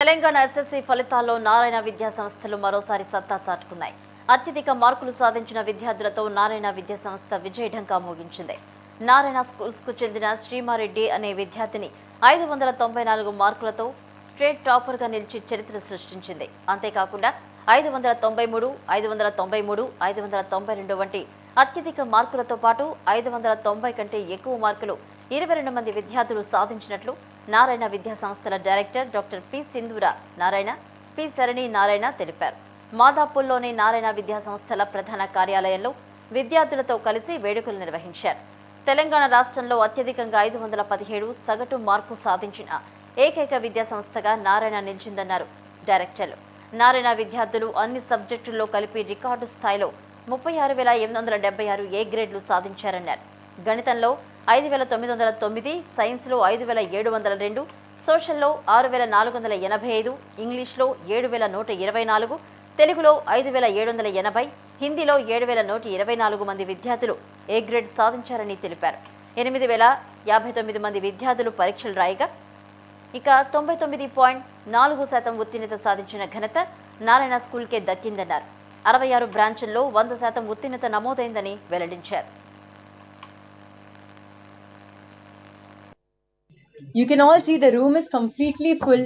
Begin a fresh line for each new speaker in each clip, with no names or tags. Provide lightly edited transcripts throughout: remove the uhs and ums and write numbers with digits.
Telangana SSC ఫలితాల్లో నారాయణ విద్యా సంస్థలు మరోసారి సత్తా చాటుకున్నాయి. అత్యధిక మార్కులు సాధించిన విద్యార్థులతో నారాయణ విద్యా సంస్థ విజయఢంకా మోగించింది. నారాయణ స్కూల్స్ కు చెందిన శ్రీమారెడ్డి అనే విద్యార్థిని 594 మార్కులతో స్టేట్ టాపర్ గా నిలిచి చరిత్ర సృష్టించింది. అంతేకాకుండా 593, 593, 592 వంటి అత్యధిక మార్కులతో పాటు 590 కంటే ఎక్కువ మార్కులు 22 మంది విద్యార్థులు సాధించినట్లు నారాయణ విద్యా సంస్థల డైరెక్టర్ డాక్టర్ పి సింధూర నారాయణ, పి శరణి నారాయణ తెలిపారు. మాదాపూర్లోని నారాయణ విద్యా సంస్థల ప్రధాన కార్యాలయంలో విద్యార్థులతో కలిసి వేడుకలు నిర్వహించారు. తెలంగాణ రాష్ట్రంలో అత్యధికంగా 517 సగటు మార్కు సాధించిన ఏకైక విద్యా సంస్థగా నారాయణ నిలిచిందన్నారు డైరెక్టర్లు. నారాయణ విద్యార్థులు అన్ని సబ్జెక్టుల్లో కలిపి రికార్డు స్థాయిలో 36,876 ఏ గ్రేడ్లు సాధించారన్నారు. గణితంలో 5,909, సైన్స్లో 5,702, సోషల్లో 6,485, ఇంగ్లీష్లో 7,124, తెలుగులో 5,780, హిందీలో 7,124 మంది విద్యార్థులు ఏ గ్రేడ్ సాధించారని తెలిపారు. 8,059 మంది విద్యార్థులు పరీక్షలు రాయగా ఇక 99.4% ఉత్తీర్ణత సాధించిన ఘనత నారాయణ స్కూల్కే దక్కిందన్నారు. 66 బ్రాంచుల్లో 100% ఉత్తీర్ణత నమోదైందని వెల్లడించారు.
You can all see the room is completely full.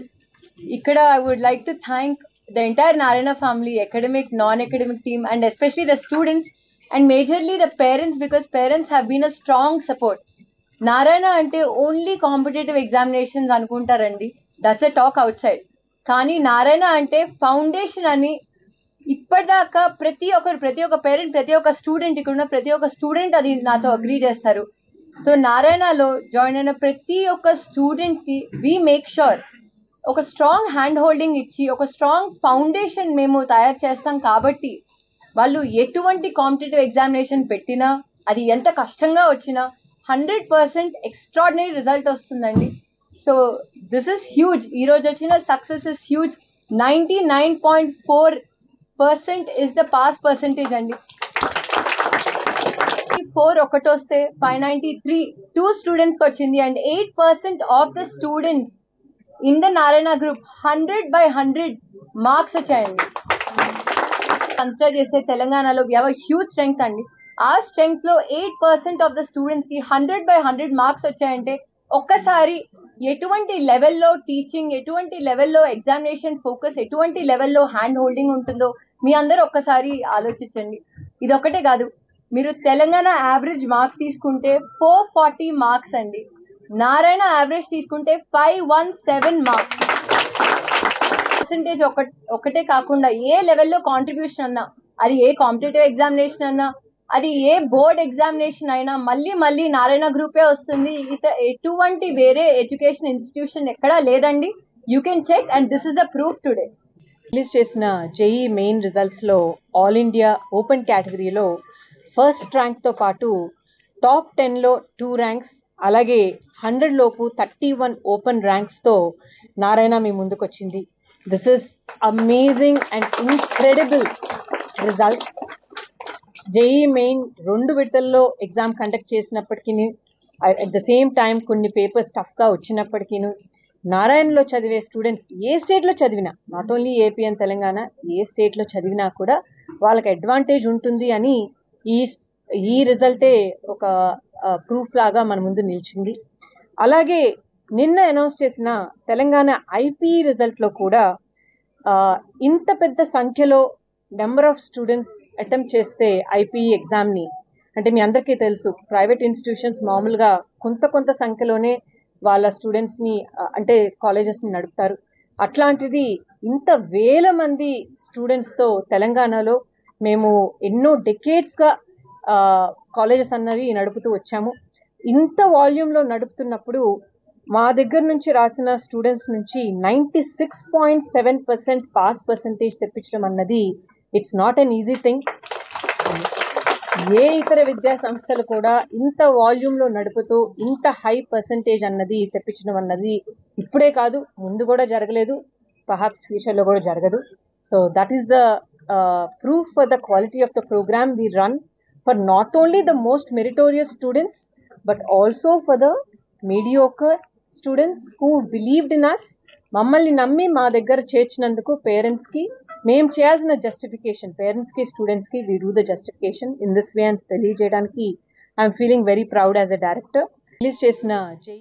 Ikkada, I would like to thank the entire Narayana family, academic, non-academic team, and especially the students and majorly the parents, because parents have been a strong support. Narayana ante only competitive examinations anukuntarandi. That's a talk outside. Kani Narayana ante foundation ani ఇప్పటిదాకా ప్రతి ఒక్క parent, ప్రతి ఒక్క student, ఇక్కడ ప్రతి ఒక్క student అది నాతో అగ్రీ చేస్తారు. సో నారాయణలో జాయిన్ అయిన ప్రతి ఒక్క స్టూడెంట్కి వీ మేక్ షూర్ ఒక స్ట్రాంగ్ హ్యాండ్ హోల్డింగ్ ఇచ్చి ఒక స్ట్రాంగ్ ఫౌండేషన్ మేము తయారు చేస్తాం. కాబట్టి వాళ్ళు ఎటువంటి కాంపిటేటివ్ ఎగ్జామినేషన్ పెట్టినా అది ఎంత కష్టంగా వచ్చినా 100% ఎక్స్ట్రాడినరీ రిజల్ట్ వస్తుందండి. So this is huge. ఈరోజు వచ్చిన success is huge. 99.4% is the pass percentage అండి. 4 ఒకటి వస్తే 593 2 స్టూడెంట్స్కి వచ్చింది. And 8% of the students in the Narayana group 100/100 marks వచ్చాయండి. కన్సిడర్ చేస్తే తెలంగాణలో we have a huge strength అండి. ఆ స్ట్రెంగ్త్ లో 8% ఆఫ్ ద స్టూడెంట్స్ కి 100/100 మార్క్స్ వచ్చాయంటే ఒక్కసారి ఎటువంటి లెవెల్లో టీచింగ్, ఎటువంటి లెవెల్లో ఎగ్జామినేషన్ ఫోకస్, ఎటువంటి లెవెల్లో హ్యాండ్ హోల్డింగ్ ఉంటుందో మీ అందరూ ఒక్కసారి ఆలోచించండి. ఇది ఒకటే కాదు, మీరు తెలంగాణ యావరేజ్ మార్క్స్ తీసుకుంటే 440 మార్క్స్ అండి. నారాయణ యావరేజ్ తీసుకుంటే 517 మార్క్స్. పర్సంటేజ్ ఒకటే కాకుండా ఏ లెవెల్లో కాంట్రిబ్యూషన్ అన్నా, అది ఏ కాంపిటేటివ్ ఎగ్జామినేషన్ అన్నా, అది ఏ బోర్డ్ ఎగ్జామినేషన్ అయినా మళ్ళీ నారాయణ గ్రూపే వస్తుంది. ఎటువంటి వేరే ఎడ్యుకేషన్ ఇన్స్టిట్యూషన్ ఎక్కడా లేదండి. You can check and this is the proof today.
రిలీజ్ చేసిన జేఈ మెయిన్ రిజల్ట్స్లో ఆల్ ఇండియా ఓపెన్ కేటగిరీలో ఫస్ట్ ర్యాంక్తో పాటు టాప్ 10లో 2 ర్యాంక్స్, అలాగే 100 లోపు 31 ఓపెన్ ర్యాంక్స్తో నారాయణ మీ ముందుకు వచ్చింది. This is amazing and incredible result. JEE main 2 విడతల్లో ఎగ్జామ్ కండక్ట్ చేసినప్పటికీ, అట్ ద సేమ్ టైం కొన్ని పేపర్స్ టఫ్గా వచ్చినప్పటికీ, నారాయణలో చదివే స్టూడెంట్స్ ఏ స్టేట్లో చదివినా, not only AP and Telangana, ఏ స్టేట్లో చదివినా కూడా వాళ్ళకి అడ్వాంటేజ్ ఉంటుంది అని ఈ రిజల్టే ఒక ప్రూఫ్ లాగా మన ముందు నిలిచింది. అలాగే నిన్న అనౌన్స్ చేసిన తెలంగాణ ఐపీ రిజల్ట్లో కూడా ఇంత పెద్ద సంఖ్యలో నెంబర్ ఆఫ్ స్టూడెంట్స్ అటెంప్ట్ చేస్తే ఐపీ ఎగ్జామ్ని, అంటే మీ అందరికీ తెలుసు ప్రైవేట్ ఇన్స్టిట్యూషన్స్ మామూలుగా కొంత సంఖ్యలోనే వాళ్ళ స్టూడెంట్స్ని అంటే కాలేజెస్ని నడుపుతారు. అట్లాంటిది ఇంత వేల మంది స్టూడెంట్స్తో తెలంగాణలో మేము ఎన్నో డెకేడ్స్గా కాలేజెస్ అన్నవి నడుపుతూ వచ్చాము. ఇంత వాల్యూమ్లో నడుపుతున్నప్పుడు మా దగ్గర నుంచి రాసిన స్టూడెంట్స్ నుంచి 96.7% పాస్ పర్సంటేజ్ తెప్పించడం అన్నది it's not an easy thing. ఏ ఇతర విద్యా సంస్థలు కూడా ఇంత వాల్యూమ్లో నడుపుతూ ఇంత హై పర్సంటేజ్ అన్నది తెప్పించడం అన్నది ఇప్పుడే కాదు, ముందు కూడా జరగలేదు, పర్హాప్స్ ఫ్యూచర్లో కూడా జరగదు. So that is the proof for the quality of the program we run for not only the most meritorious students but also for the mediocre students who believed in us, మమ్మల్ని నమ్మి మా దగ్గర చేర్చినందుకు పేరెంట్స్కి మేము చేయాల్సిన జస్టిఫికేషన్, పేరెంట్స్కి స్టూడెంట్స్కి we do the justification in this way అని తెలియజేయడానికి I'm feeling very proud as a director. Release చేసిన జై